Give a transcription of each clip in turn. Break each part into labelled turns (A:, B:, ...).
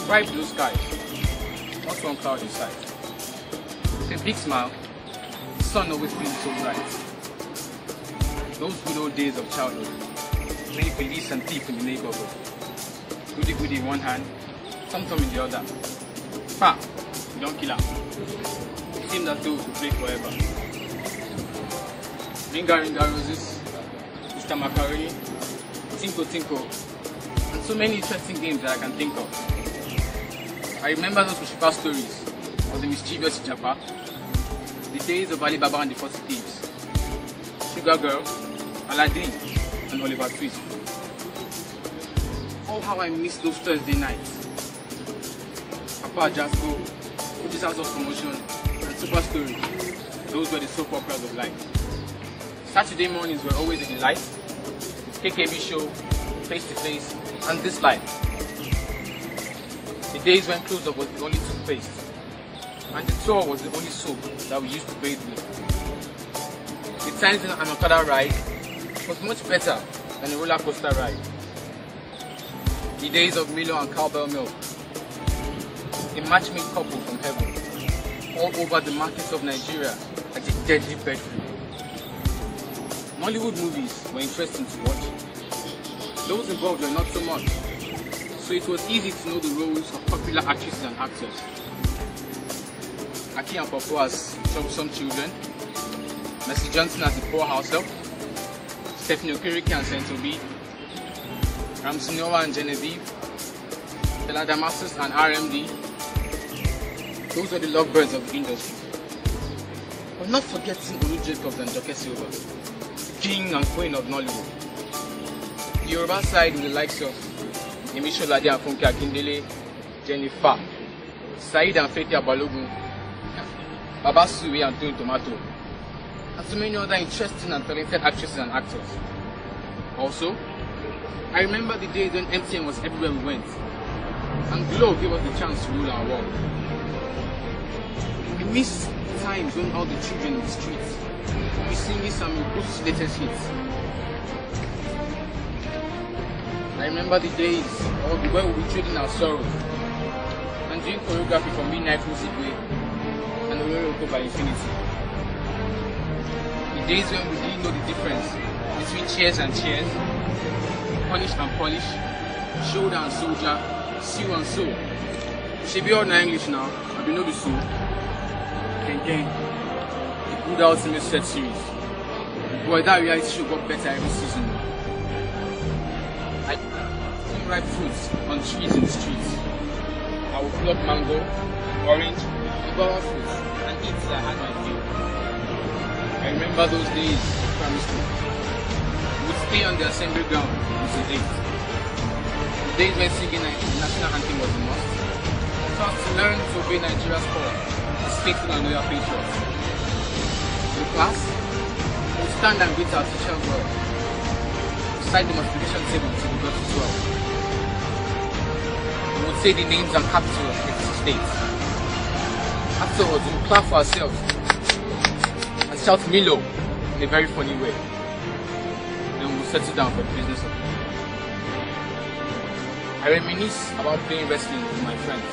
A: Bright blue skies, not one cloud in sight. With a big smile, the sun always feels so bright. Those good old days of childhood, many police and thief in the neighborhood. Goody goody in one hand, tom-tom in the other. Pa, you don't kill her. It seemed as though we could play forever. Ringa Ringa Roses, Mr. Macaroni, Tinko Tinko, and so many interesting games that I can think of. I remember those Mushipa stories of the mischievous Japa, the days of Alibaba and the 40 Thieves, Sugar Girl, Aladdin, and Oliver Twist. Oh, how I miss those Thursday nights. Papa Jasco, Fuji's House of Promotion, and Super Story. Those were the soap operas of life. Saturday mornings were always a delight. KKB show, Face to Face, and This Life. The days when close-up was the only toothpaste, and the tour was the only soap that we used to bathe with. The times in an Okada ride was much better than a roller coaster ride. The days of Milo and cowbell milk, a matchmade couple from heaven, all over the markets of Nigeria like a deadly bird flu. Nollywood movies were interesting to watch. Those involved were not so much, so it was easy to know the roles of popular actresses and actors. Aki and Popo as troublesome children, Mercy Johnson as the poor house help, Stephanie Okereke and Sentobi, Ramsey Noah and Genevieve, Stella Damasus and RMD. Those were the lovebirds of the industry. But not forgetting Olu Jacobs and Joke Silva, king and queen of Nollywood. The Yoruba side with the likes of Emisholade and Funke Akindele, Jennifer, Said and Fetia Balogun, Baba Suwe and Tony Tomato, and so many other interesting and talented actresses and actors. Also, I remember the days when MTN was everywhere we went, and Glow gave us the chance to rule our world. We miss times when all the children in the streets were singing some of Bruce's latest hits. I remember the days where we were trading our sorrows and doing choreography for Midnight Music Way and Ororo by Infinity. The days when we didn't know the difference between cheers and cheers, punish and polish, shoulder and soldier, sew and sew. We should be all in English now, and we know the soul. Again, the good ultimate set series. Boy, that reality show got better every season. I eat ripe fruits on trees in the streets. I would pluck mango, orange, and guava fruits and eat till I had my fill. I remember those days in primary school. We would stay on the assembly ground until 8. The days when singing the national anthem was a must. So as to learn to obey Nigeria's call as faithful and loyal patriots. In class, we would stand and greet our teacher well, beside the multiplication table till we got to 12. We would say the names and capitals of 50 states. Afterwards, we would clap for ourselves and shout Milo in a very funny way. Then we would settle down for the business of it. I reminisce about playing wrestling with my friends.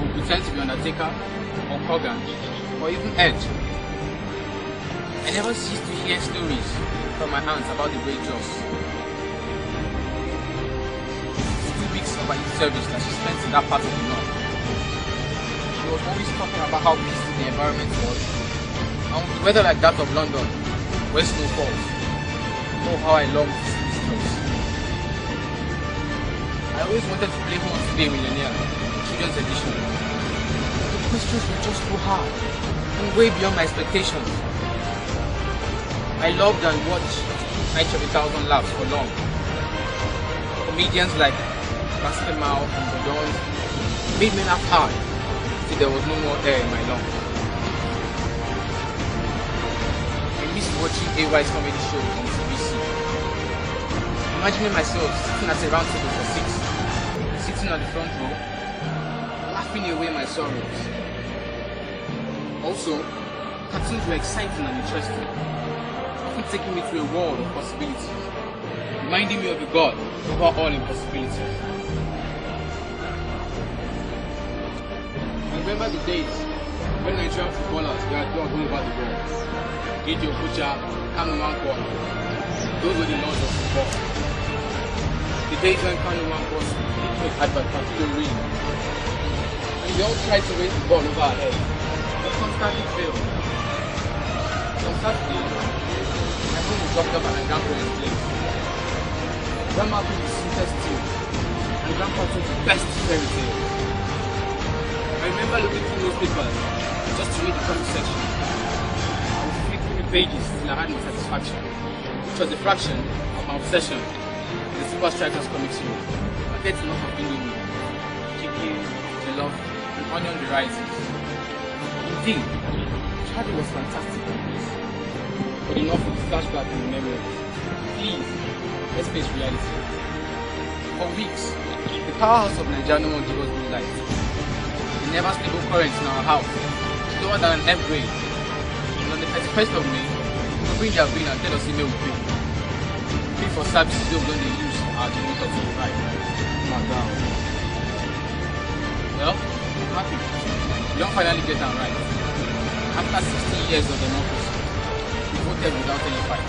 A: We would pretend to be Undertaker, or Hogan, or even Edge. I never ceased to hear stories from my aunts about the great Joss. 2 weeks of her service that she spent in that part of the north. She was always talking about how peaceful the environment was, and with weather like that of London, where snow falls. Oh, how I longed to see this place. I always wanted to play Who Wants to Be a Millionaire, children's edition. The questions were just too hard, and way beyond my expectations. I loved and watched Night of a Thousand Laughs for long. Comedians like Pastor Mao and Godon made me laugh hard till there was no more air in my lungs. I missed watching AY's comedy shows on CBC. Imagining myself sitting at a round table for 6, sitting at the front row, laughing away my sorrows. Also, cartoons were exciting and interesting. often taking me to a world of possibilities, reminding me of a God over all impossibilities. I remember the days when Nigerian footballers were adored all over the world. Gideon Okocha, Kanu Nwankwo, those were the lords of football. The days when Kanu Nwankwo's had particular reign, and they all tried to raise the ball over our heads, but constantly failed. On Saturday, my home was locked up at my grandparents' place. Grandma took the sweetest tea, and Grandpa took the best fairy tale. I remember looking through newspapers just to read the comment section. I would flip through the pages till I had my satisfaction, which was a fraction of my obsession with the Super Strikers comic series. I get enough of Indomie, chicken, jollof, and onion varieties. Indeed, childhood was fantastic. But enough with flashback and memories. Please, let's face reality. For weeks, the powerhouse of Nigeria no one gave us good light. The never stable current in our house is lower than an F grade. And on the 31st of May, we bring their bill and tell us email we pay. Pay for services they don't use our generator to provide. Madam. Well, I'm happy. We don't finally get that right. After 16 years of democracy, we voted without any fight.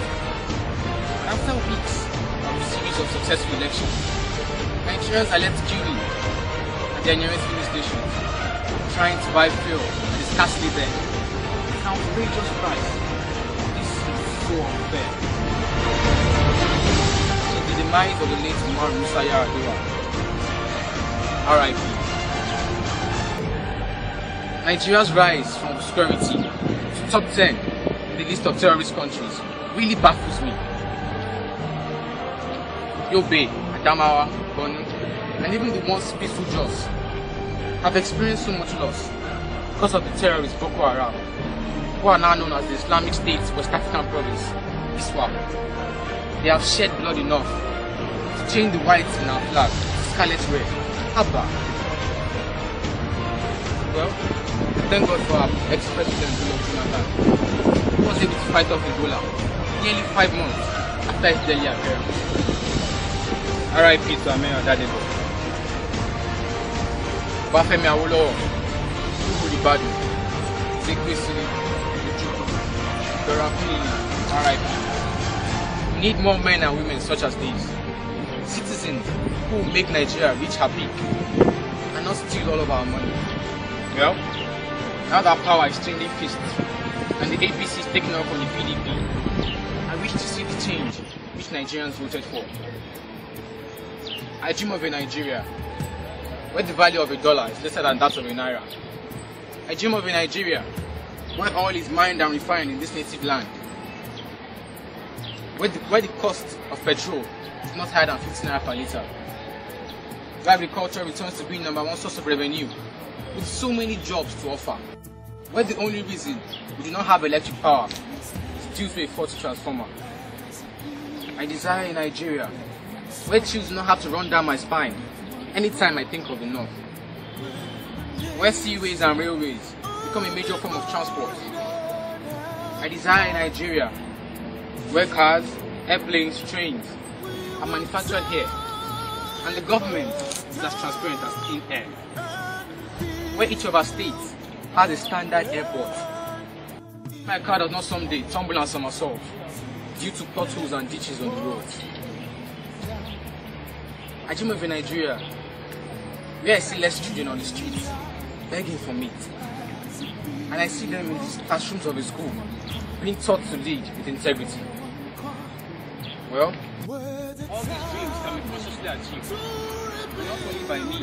A: And after weeks of a series of successful elections, Nigerians are left queuing at their nearest filling stations, trying to buy fuel that is scarcely there. It's an outrageous price. This is so unfair. So the demise of the late Umar Musa Yar'Adua. R.I.P. Nigeria's rise from obscurity to top 10 in the list of terrorist countries really baffles me. Yobe, Adamawa, Borno, and even the once peaceful Jos have experienced so much loss because of the terrorists Boko Haram, who are now known as the Islamic State West African Province, ISWAP. They have shed blood enough to change the whites in our flag to scarlet red. Abba. Well, thank God for our ex-president Jonathan, who was able to fight off Ebola nearly 5 months after his Delhi appearance. R.I.P. to Amen Adadebo. Bafemi Awolowo, Olubadu, Zekwesili, Nwachukwu, R.I.P. We need more men and women such as these. Citizens who will make Nigeria reach her peak and not steal all of our money. Well, now that power is changing fists and the APC is taking off from the PDP, I wish to see the change which Nigerians voted for. I dream of a Nigeria where the value of $1 is lesser than that of a naira. I dream of a Nigeria where oil is mined and refined in this native land, where the cost of petrol is not higher than 15 naira per litre, where agriculture returns to being #1 source of revenue with so many jobs to offer, where the only reason we do not have electric power is due to a faulty transformer. I desire a Nigeria where chills do not have to run down my spine anytime I think of the north, where seaways and railways become a major form of transport. I desire a Nigeria where cars, airplanes, trains are manufactured here and the government is as transparent as clean air, where each of our states has a standard airport. My car does not someday tumble and somersault due to potholes and ditches on the roads. I dream of a Nigeria where I see less children on the streets begging for meat, and I see them in the classrooms of a school being taught to lead with integrity. Well, all these dreams can be consciously achieved, not only by me.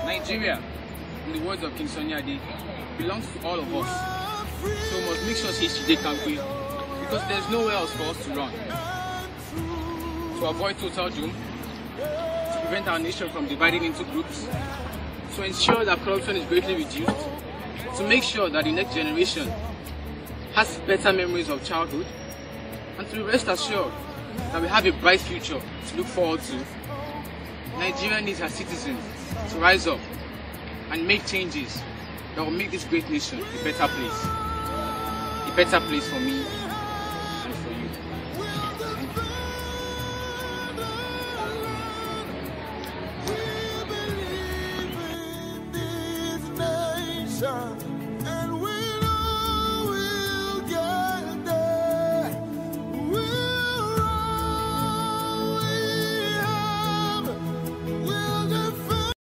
A: Nigeria, in the words of King Sunny Ade, belongs to all of us, so we must make sure history can win, because there is nowhere else for us to run. To avoid total doom, to prevent our nation from dividing into groups, to ensure that corruption is greatly reduced, to make sure that the next generation has better memories of childhood, and to rest assured that we have a bright future to look forward to. Nigeria needs her citizens to rise up and make changes that will make this great nation a better place. A better place for me
B: nation.